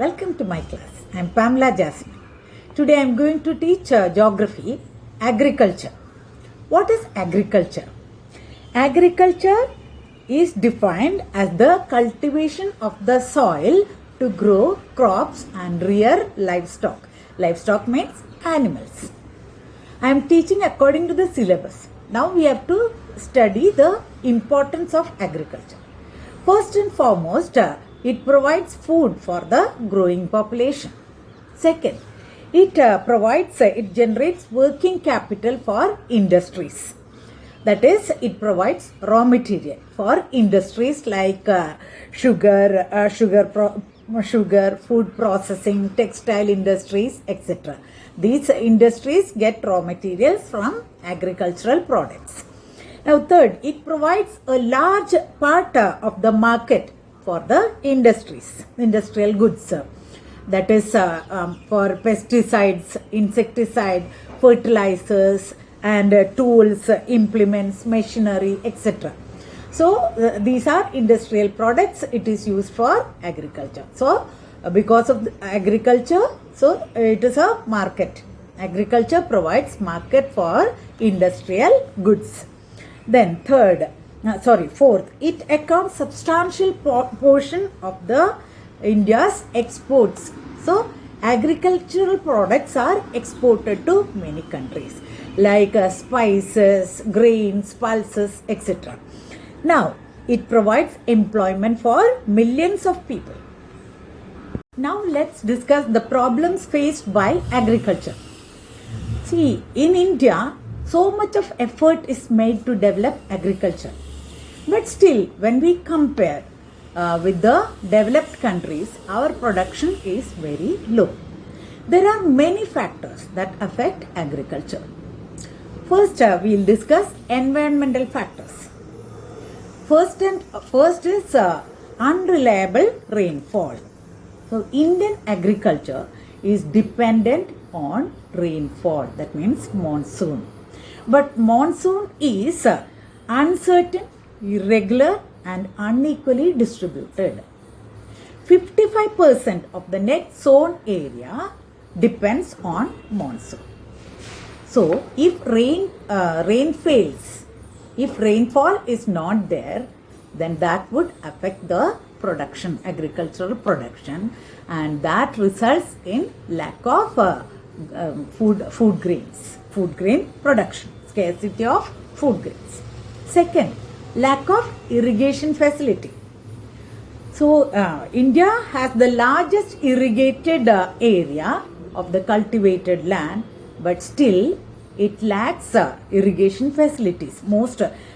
Welcome to my class. I am Pamela Jasmine. Today I am going to teach geography, agriculture. What is agriculture? Agriculture is defined as the cultivation of the soil to grow crops and rear livestock. Livestock means animals. I am teaching according to the syllabus. Now we have to study the importance of agriculture. First and foremost, it provides food for the growing population. Second, it generates working capital for industries. That is, it provides raw material for industries like sugar, food processing, textile industries, etc. These industries get raw materials from agricultural products. Now, third, it provides a large part of the market for the industries, industrial goods. That is for pesticides, insecticide, fertilizers, and tools, implements, machinery, etc. So, these are industrial products. It is used for agriculture. So, because of agriculture, so it is a market. Agriculture provides market for industrial goods. Then fourth, it accounts substantial portion of the India's exports. So, agricultural products are exported to many countries like spices, grains, pulses, etc. Now, it provides employment for millions of people. Now, let's discuss the problems faced by agriculture. See, in India, so much of effort is made to develop agriculture. But still, when we compare with the developed countries, our production is very low. There are many factors that affect agriculture. First, we will discuss environmental factors. First is unreliable rainfall. So, Indian agriculture is dependent on rainfall. That means monsoon. But monsoon is uncertain, irregular, and unequally distributed. 55% of the net sown area depends on monsoon. So, if rain fails, if rainfall is not there, then that would affect the production, agricultural production, and that results in lack of food grain production, scarcity of food grains. Second, lack of irrigation facility. So, India has the largest irrigated area of the cultivated land, but still it lacks irrigation facilities.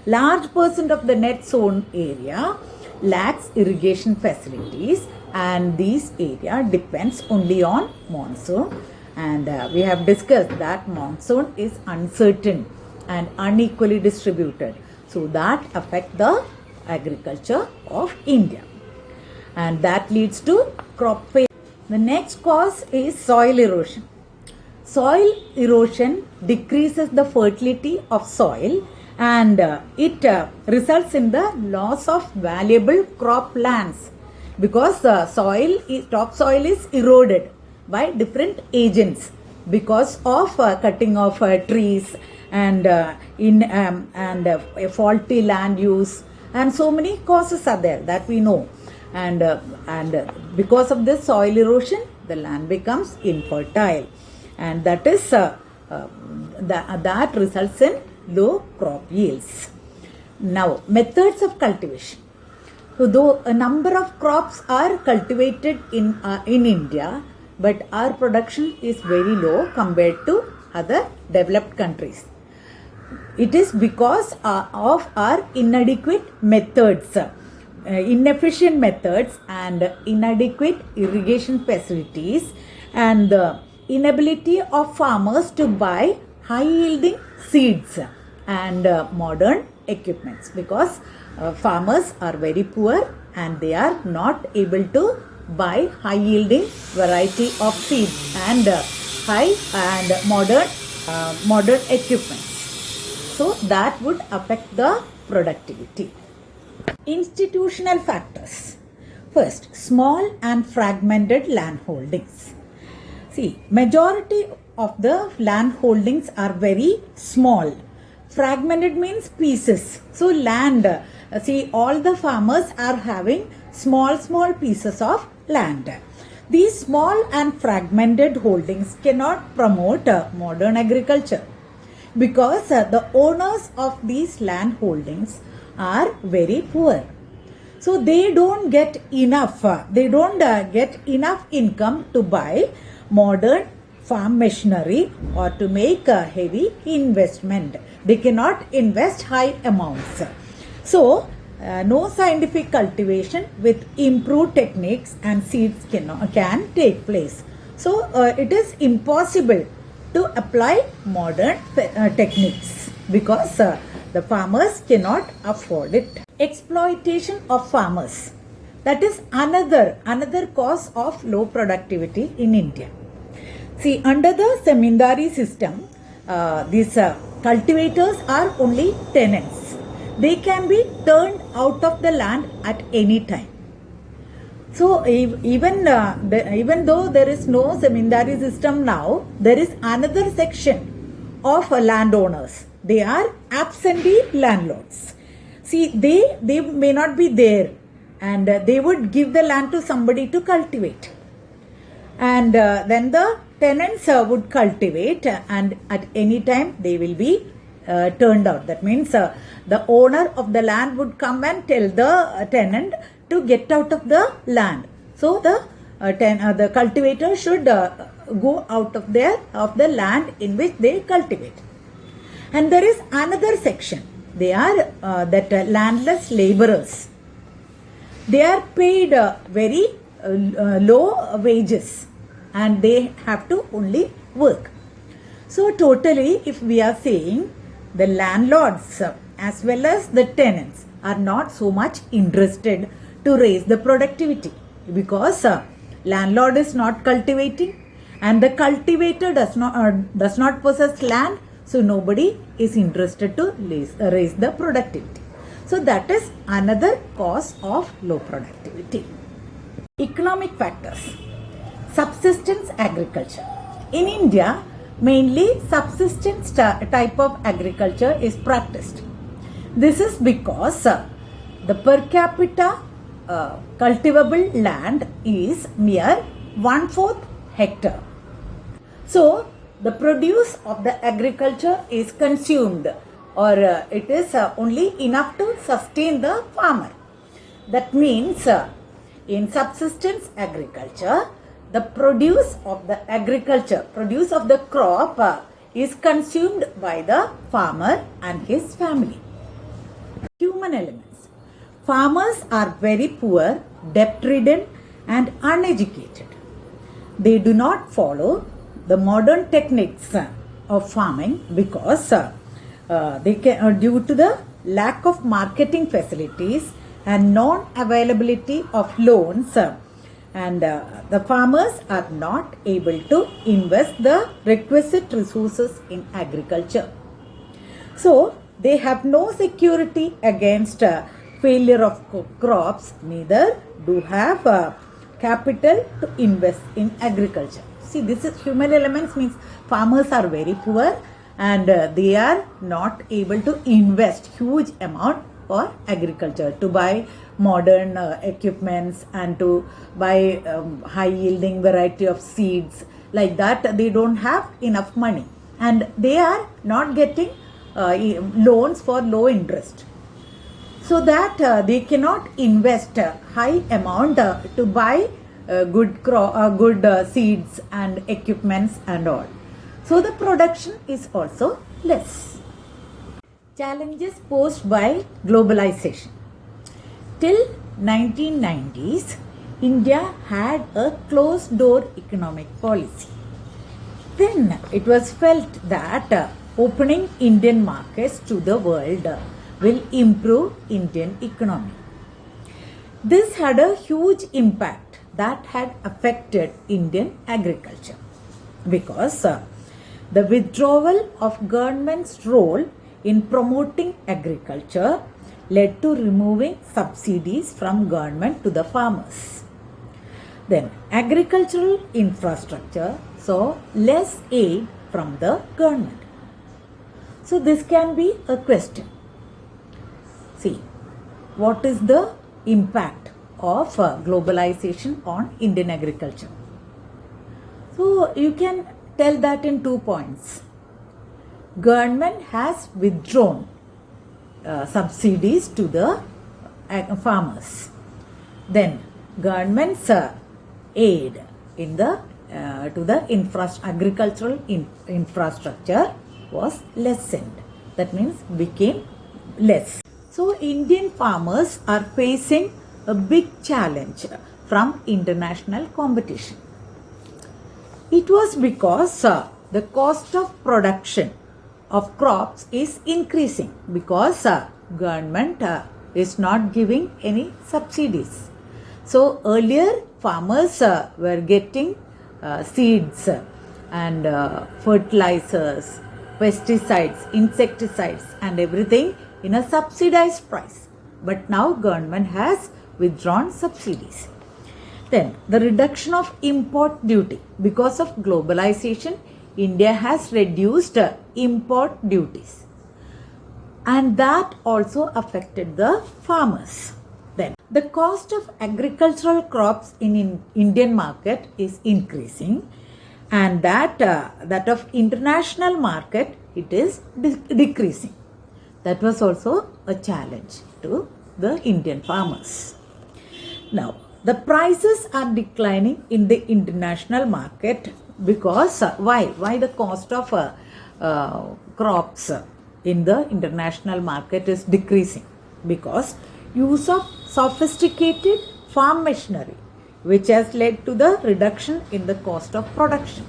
Large percent of the net sown area lacks irrigation facilities, and this area depends only on monsoon. And we have discussed that monsoon is uncertain and unequally distributed. So that affects the agriculture of India. And that leads to crop failure. The next cause is soil erosion. Soil erosion decreases the fertility of soil, and it results in the loss of valuable crop lands because topsoil is eroded by different agents because of cutting of trees and faulty land use, and so many causes are there that we know, and because of this soil erosion, the land becomes infertile, and that is that results in low crop yields. Now, methods of cultivation. So, though a number of crops are cultivated in India, but our production is very low compared to other developed countries. It is because of our inadequate methods, inefficient methods, and inadequate irrigation facilities, and the inability of farmers to buy high-yielding seeds and modern equipments, because farmers are very poor and they are not able to buy high-yielding variety of seeds and modern equipments. So that would affect the productivity. Institutional factors. First, small and fragmented land holdings. See, majority of the land holdings are very small. Fragmented means pieces. So land, see, all the farmers are having small pieces of land. These small and fragmented holdings cannot promote modern agriculture because the owners of these land holdings are very poor. So they don't get enough, get enough income to buy modern farm machinery or to make a heavy investment. They cannot invest high amounts. So no scientific cultivation with improved techniques and seeds can take place. So it is impossible to apply modern techniques because the farmers cannot afford it. Exploitation of farmers. That is another cause of low productivity in India. See, under the zamindari system, these cultivators are only tenants. They can be turned out of the land at any time. So even though there is no zamindari system now, there is another section of landowners. They are absentee landlords. See, they may not be there, and they would give the land to somebody to cultivate. And then the tenants would cultivate, and at any time they will be turned out. That means the owner of the land would come and tell the tenant to get out of the land. So the cultivator should go out of the land in which they cultivate. And there is another section. They are landless laborers. They are paid very low wages, and they have to only work. So totally, if we are saying, the landlords as well as the tenants are not so much interested to raise the productivity because landlord is not cultivating and the cultivator does not possess land, so nobody is interested to raise the productivity. So that is another cause of low productivity. Economic factors. Subsistence agriculture. In India, mainly subsistence type of agriculture is practiced. This is because the per capita cultivable land is mere 1/4 hectare. So the produce of the agriculture is consumed, or it is only enough to sustain the farmer. That means in subsistence agriculture, the produce of the crop is consumed by the farmer and his family. Human elements. Farmers are very poor, debt-ridden and uneducated. They do not follow the modern techniques of farming because due to the lack of marketing facilities and non-availability of loans, and the farmers are not able to invest the requisite resources in agriculture. So they have no security against failure of crops, neither do have capital to invest in agriculture. See, this is human elements, means farmers are very poor and they are not able to invest huge amount for agriculture, to buy modern equipments and to buy high yielding variety of seeds. Like that, they don't have enough money and they are not getting loans for low interest, so that they cannot invest high amount to buy good seeds and equipments and all. So the production is also less. Challenges posed by globalization. Till 1990s, India had a closed door economic policy. Then it was felt that opening Indian markets to the world will improve Indian economy. This had a huge impact that had affected Indian agriculture because the withdrawal of government's role in promoting agriculture led to removing subsidies from government to the farmers. Then agricultural infrastructure saw less aid from the government. So this can be a question. See, what is the impact of globalization on Indian agriculture? So you can tell that in 2 points. Government has withdrawn subsidies to the farmers. Then government's aid in the to the agricultural infrastructure was lessened. That means became less. So Indian farmers are facing a big challenge from international competition. It was because the cost of production of crops is increasing because government is not giving any subsidies. So earlier farmers were getting seeds and fertilizers, pesticides, insecticides and everything in a subsidized price. But now government has withdrawn subsidies. Then the reduction of import duty. Because of globalization, India has reduced import duties. And that also affected the farmers. Then the cost of agricultural crops in Indian market is increasing, and that of international market it is decreasing. That was also a challenge to the Indian farmers. Now the prices are declining in the international market because why the cost of crops in the international market is decreasing? Because use of sophisticated farm machinery, which has led to the reduction in the cost of production.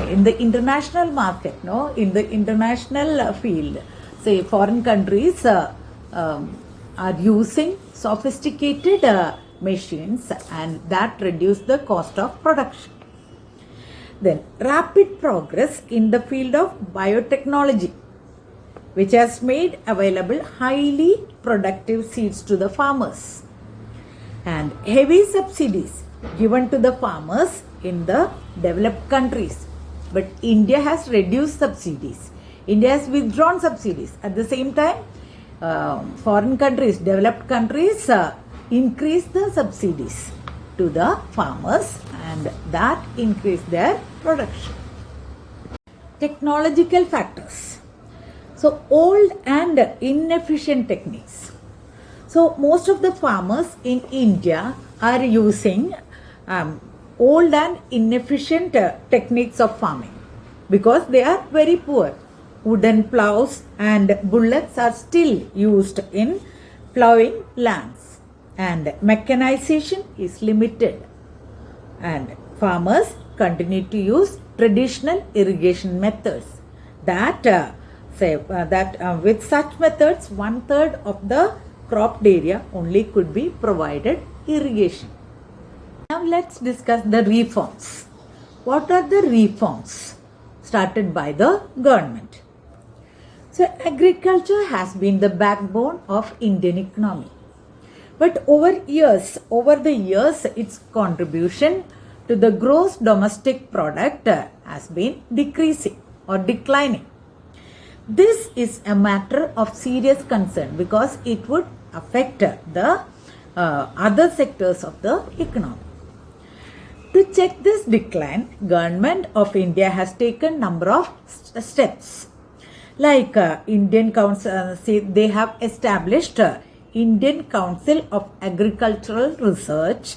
In the international market, in the international field, say foreign countries are using sophisticated machines, and that reduce the cost of production. Then rapid progress in the field of biotechnology, which has made available highly productive seeds to the farmers, and heavy subsidies given to the farmers in the developed countries. But India has reduced subsidies. India has withdrawn subsidies. At the same time, foreign countries, developed countries increase the subsidies to the farmers, and that increased their production. Technological factors. So old and inefficient techniques. So most of the farmers in India are using old and inefficient techniques of farming because they are very poor. Wooden plows and bullets are still used in plowing lands, and mechanization is limited, and farmers continue to use traditional irrigation methods that with such methods 1/3 of the cropped area only could be provided irrigation. Now let's discuss the reforms. What are the reforms started by the government? So agriculture has been the backbone of Indian economy. But over the years, its contribution to the gross domestic product has been decreasing or declining. This is a matter of serious concern because it would affect the other sectors of the economy. To check this decline, Government of India has taken number of steps. Like Indian Council, they have established Indian Council of Agricultural Research,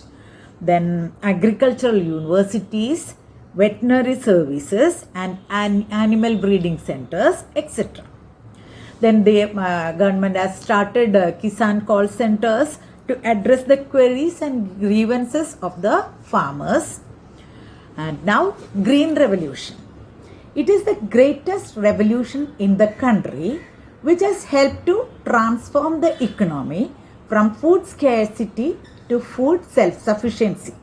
then agricultural universities, veterinary services and animal breeding centers, etc. Then the government has started Kisan call centers to address the queries and grievances of the farmers. And now Green Revolution. It is the greatest revolution in the country which has helped to transform the economy from food scarcity to food self-sufficiency.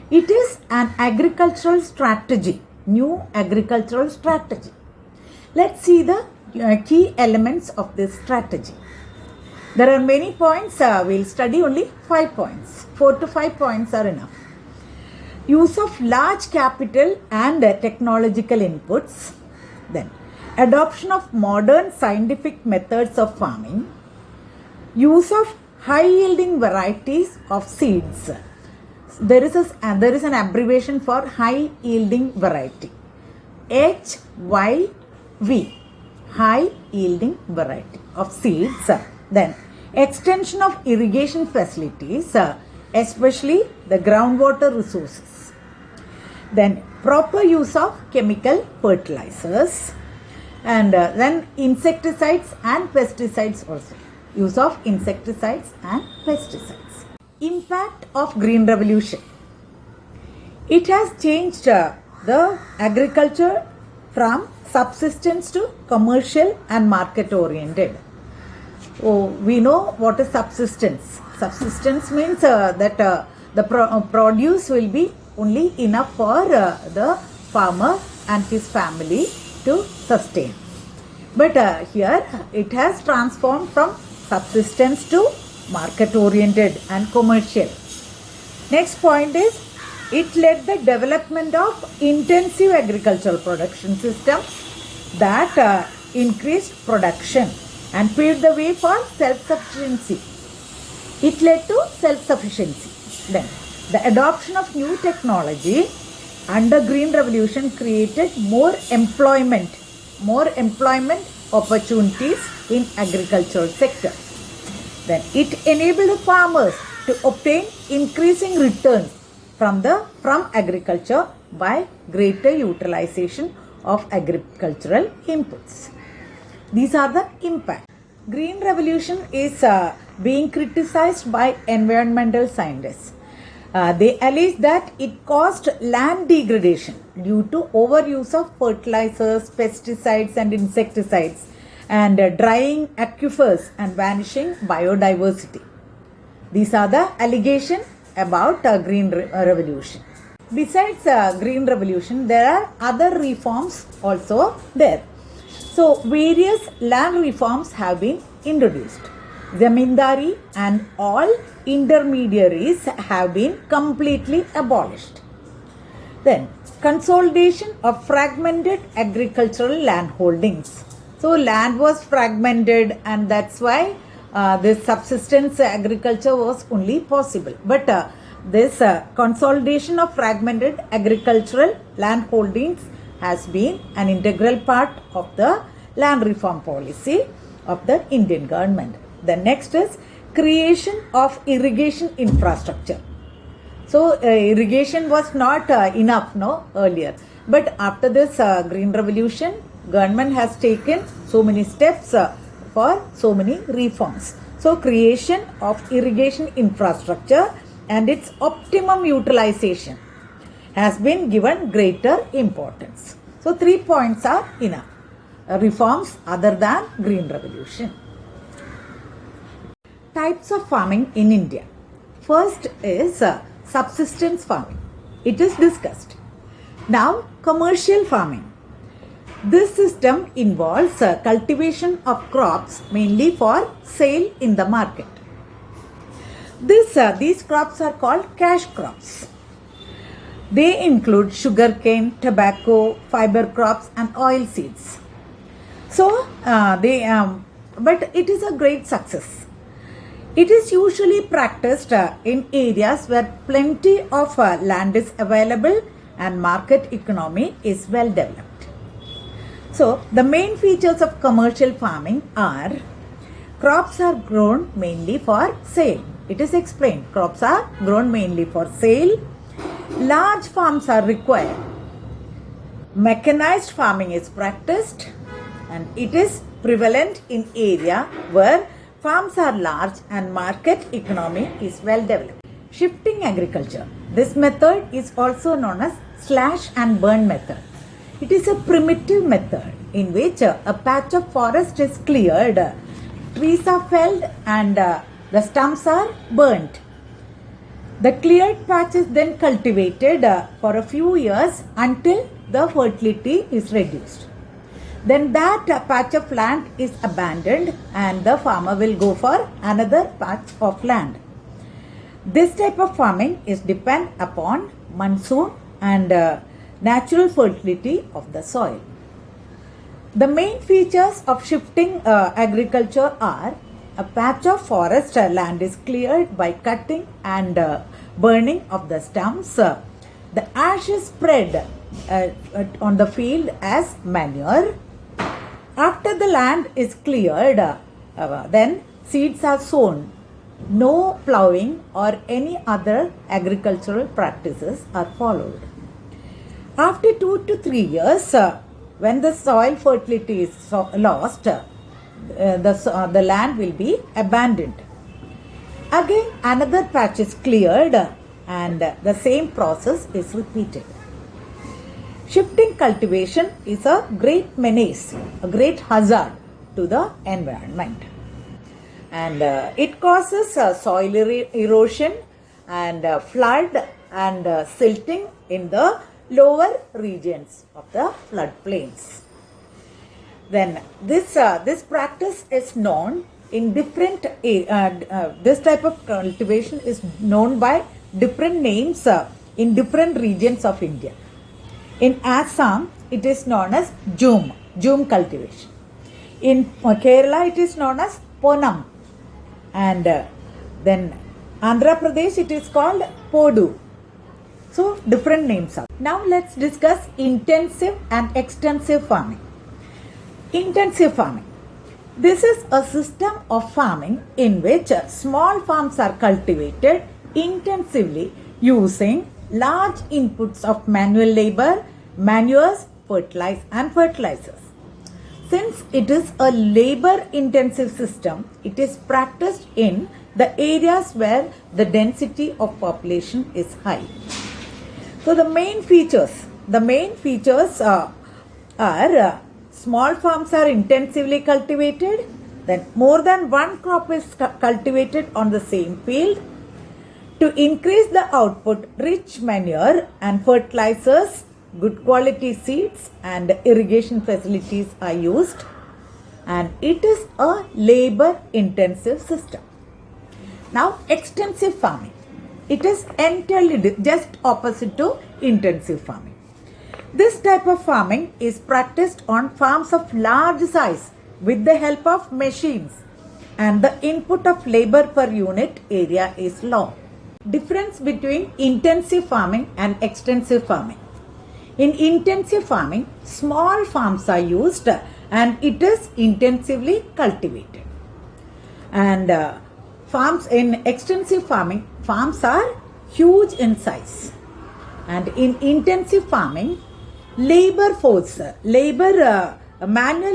It is an agricultural strategy, new agricultural strategy. Let's see the key elements of this strategy. There are many points, we'll study only 5 points. 4 to 5 points are enough. Use of large capital and technological inputs. Then, adoption of modern scientific methods of farming. Use of high yielding varieties of seeds. There is an abbreviation for high yielding variety. HYV. High yielding variety of seeds. Then, extension of irrigation facilities, especially the groundwater resources. Then, proper use of chemical fertilizers. And then insecticides and pesticides also. Use of insecticides and pesticides. Impact of Green Revolution. It has changed the agriculture from subsistence to commercial and market oriented. Oh, we know what is subsistence. Subsistence means that the produce will be only enough for the farmer and his family to sustain. But here it has transformed from subsistence to market oriented and commercial. Next point is, it led the development of intensive agricultural production systems that increased production and paved the way for self-sufficiency. It led to self-sufficiency. Then, the adoption of new technology under Green Revolution created more employment opportunities in agricultural sector. Then, it enabled farmers to obtain increasing returns from agriculture by greater utilization of agricultural inputs. These are the impact. Green Revolution is being criticized by environmental scientists. They allege that it caused land degradation due to overuse of fertilizers, pesticides and insecticides, and drying aquifers and vanishing biodiversity. These are the allegations about Green Revolution. Besides Green Revolution, there are other reforms also there. So, various land reforms have been introduced. Zamindari and all intermediaries have been completely abolished. Then, consolidation of fragmented agricultural land holdings. So, land was fragmented, and that's why this subsistence agriculture was only possible. But this consolidation of fragmented agricultural land holdings has been an integral part of the land reform policy of the Indian government. The next is creation of irrigation infrastructure. So irrigation was not enough earlier, but after this Green Revolution, government has taken so many steps for so many reforms. So creation of irrigation infrastructure and its optimum utilization has been given greater importance. So 3 points are enough. Reforms other than Green Revolution. Types of farming in India. First is subsistence farming. It is discussed. Now, commercial farming. This system involves cultivation of crops mainly for sale in the market. These crops are called cash crops. They include sugarcane, tobacco, fiber crops and oil seeds. So, but it is a great success. It is usually practiced in areas where plenty of land is available and market economy is well developed. So, the main features of commercial farming are crops are grown mainly for sale. It is explained. Crops are grown mainly for sale. Large farms are required. Mechanized farming is practiced, and it is prevalent in area where farms are large and market economy is well developed. Shifting agriculture. This method is also known as slash and burn method. It is a primitive method in which a patch of forest is cleared, trees are felled and the stumps are burnt. The cleared patch is then cultivated for a few years until the fertility is reduced. then that patch of land is abandoned and the farmer will go for another patch of land. This type of farming is depend upon monsoon and natural fertility of the soil. The main features of shifting agriculture are a patch of forest land is cleared by cutting and burning of the stumps. The ash is spread on the field as manure. After the land is cleared, then seeds are sown. No ploughing or any other agricultural practices are followed. After 2 to 3 years, when the soil fertility is lost, the land will be abandoned. Again, another patch is cleared and the same process is repeated. Shifting cultivation is a great menace, a great hazard to the environment. And it causes soil erosion and flood and silting in the lower regions of the floodplains. Then this practice is known in different, this type of cultivation is known by different names in different regions of India. In Assam, it is known as Jhum cultivation. In Kerala, it is known as Ponam. And then Andhra Pradesh, it is called Podu. So, different names are. Now, let's discuss intensive and extensive farming. Intensive farming. This is a system of farming in which small farms are cultivated intensively using large inputs of manual labor, manures, fertilizers. Since it is a labor-intensive system, it is practiced in the areas where the density of population is high. So the main features are small farms are intensively cultivated, then more than one crop is cultivated on the same field. To increase the output, rich manure and fertilizers, good quality seeds and irrigation facilities are used, and it is a labor intensive system. Now, extensive farming. It is entirely just opposite to intensive farming. This type of farming is practiced on farms of large size with the help of machines, and the input of labor per unit area is low. Difference between intensive farming and extensive farming. In intensive farming, small farms are used and it is intensively cultivated. And farms in extensive farming, farms are huge in size. And in intensive farming, manual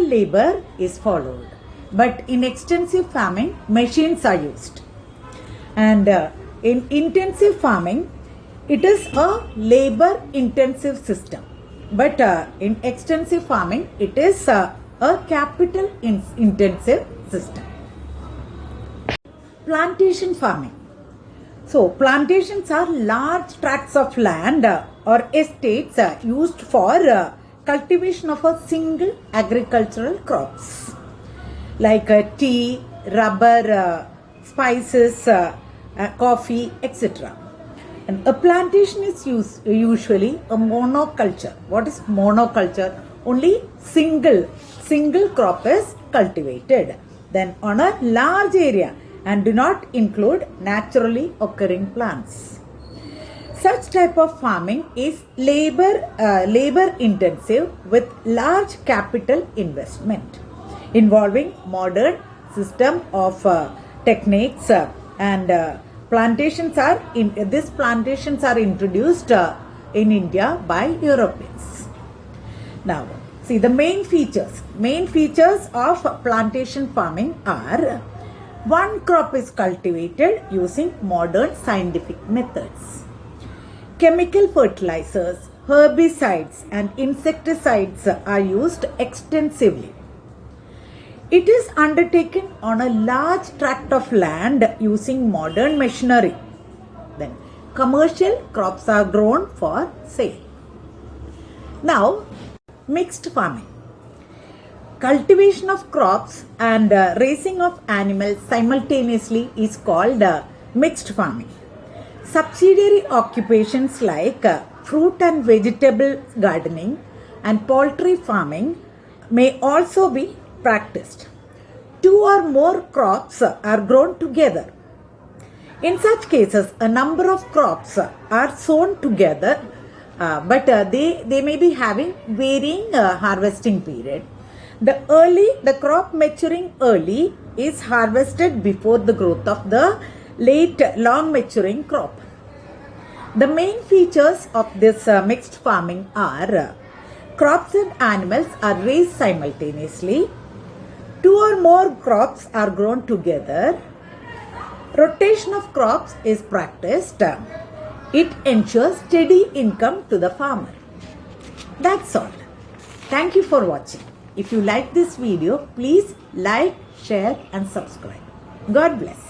labor is followed. But in extensive farming, machines are used. And in intensive farming, it is a labor intensive system. But in extensive farming, it is a capital intensive system. Plantation farming. So, plantations are large tracts of land or estates used for cultivation of a single agricultural crops like tea, rubber, spices, coffee, etc. And a plantation is usually a monoculture. What is monoculture? Only single crop is cultivated. Then on a large area and do not include naturally occurring plants. Such type of farming is labor intensive with large capital investment involving modern system of techniques and plantations are introduced in India by Europeans. Now, see the main features. Main features of plantation farming are: one crop is cultivated using modern scientific methods. Chemical fertilizers, herbicides and insecticides are used extensively. It is undertaken on a large tract of land using modern machinery. Then, commercial crops are grown for sale. Now, mixed farming. cultivation of crops and raising of animals simultaneously is called mixed farming. Subsidiary occupations like fruit and vegetable gardening and poultry farming may also be practiced. Two or more crops are grown together. In such cases, a number of crops are sown together, but they may be having varying harvesting period. The crop maturing early is harvested before the growth of the late long maturing crop. The main features of this mixed farming are crops and animals are raised simultaneously, two or more crops are grown together, rotation of crops is practiced, it ensures steady income to the farmer. That's all. Thank you for watching. If you like this video, please like, share and subscribe. God bless.